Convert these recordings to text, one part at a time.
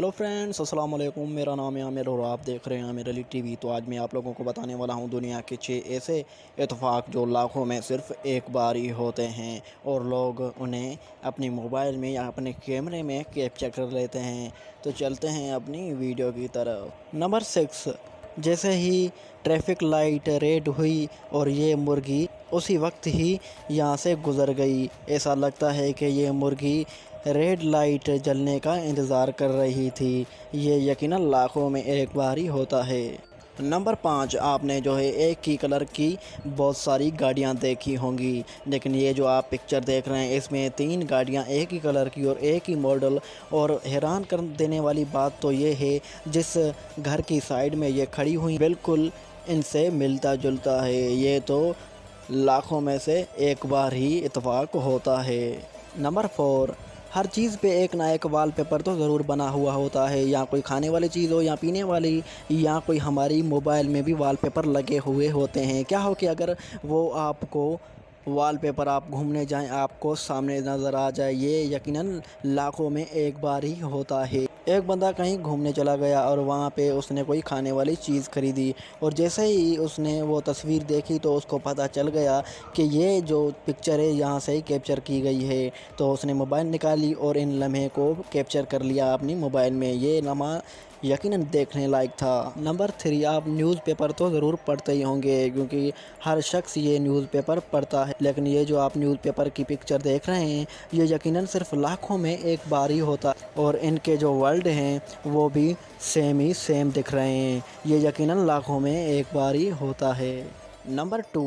Hello friends, अस्सलाम वालेकुम। मेरा नाम है आमिर और आप देख रहे हैं आमिर अली टीवी। तो आज मैं आप लोगों को बताने वाला हूं दुनिया के 6 ऐसे इत्तेफाक जो लाखों में सिर्फ एक बार ही होते हैं और लोग उन्हें अपने मोबाइल में या अपने कैमरे में कैप्चर कर लेते हैं। तो चलते हैं अपनी वीडियो की तरफ। नंबर 6, जैसे ही ट्रैफिक लाइट रेड हुई और ये मुर्गी उसी वक्त ही यहाँ से गुज़र गई। ऐसा लगता है कि ये मुर्गी रेड लाइट जलने का इंतज़ार कर रही थी। ये यकीनन लाखों में एक बार ही होता है। नंबर 5, आपने जो है एक ही कलर की बहुत सारी गाड़ियाँ देखी होंगी, लेकिन ये जो आप पिक्चर देख रहे हैं इसमें 3 गाड़ियाँ एक ही कलर की और एक ही मॉडल। और हैरान कर देने वाली बात तो ये है, जिस घर की साइड में ये खड़ी हुई बिल्कुल इनसे मिलता जुलता है। ये तो लाखों में से एक बार ही इत्तेफाक होता है। नंबर 4, हर चीज़ पे एक ना एक वॉलपेपर तो ज़रूर बना हुआ होता है। या कोई खाने वाली चीज़ हो या पीने वाली, या कोई हमारी मोबाइल में भी वॉलपेपर लगे हुए होते हैं। क्या हो कि अगर वो आपको वॉलपेपर आप घूमने जाएं आपको सामने नज़र आ जाए, ये यकीनन लाखों में एक बार ही होता है। एक बंदा कहीं घूमने चला गया और वहाँ पे उसने कोई खाने वाली चीज़ ख़रीदी, और जैसे ही उसने वो तस्वीर देखी तो उसको पता चल गया कि ये जो पिक्चर है यहाँ से ही कैप्चर की गई है। तो उसने मोबाइल निकाली और इन लम्हे को कैप्चर कर लिया अपनी मोबाइल में। ये लम्हा यकीनन देखने लायक था। नंबर 3, आप न्यूज़पेपर तो ज़रूर पढ़ते ही होंगे, क्योंकि हर शख्स ये न्यूज़पेपर पढ़ता है। लेकिन ये जो आप न्यूज़पेपर की पिक्चर देख रहे हैं ये यकीनन सिर्फ लाखों में एक बार ही होता है, और इनके जो वर्ल्ड हैं वो भी सेम दिख रहे हैं। ये यकीनन लाखों में एक बार ही होता है। नंबर 2,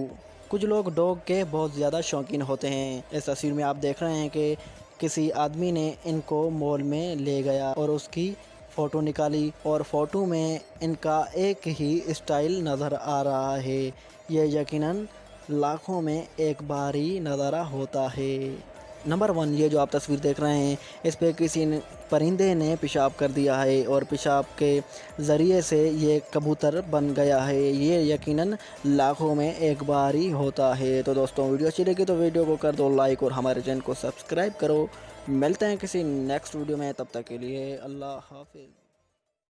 कुछ लोग डॉग के बहुत ज़्यादा शौकीन होते हैं। इस तस्वीर में आप देख रहे हैं कि किसी आदमी ने इनको मॉल में ले गया और उसकी फ़ोटो निकाली, और फ़ोटो में इनका एक ही स्टाइल नज़र आ रहा है। ये यकीनन लाखों में एक बार ही नज़ारा होता है। नंबर 1, ये जो आप तस्वीर देख रहे हैं इस पे किसी ने परिंदे ने पेशाब कर दिया है और पेशाब के ज़रिए से ये कबूतर बन गया है। ये यकीनन लाखों में एक बार ही होता है। तो दोस्तों, वीडियो अच्छी लगी तो वीडियो को कर दो लाइक और हमारे चैनल को सब्सक्राइब करो। मिलते हैं किसी नेक्स्ट वीडियो में, तब तक के लिए अल्लाह हाफिज़।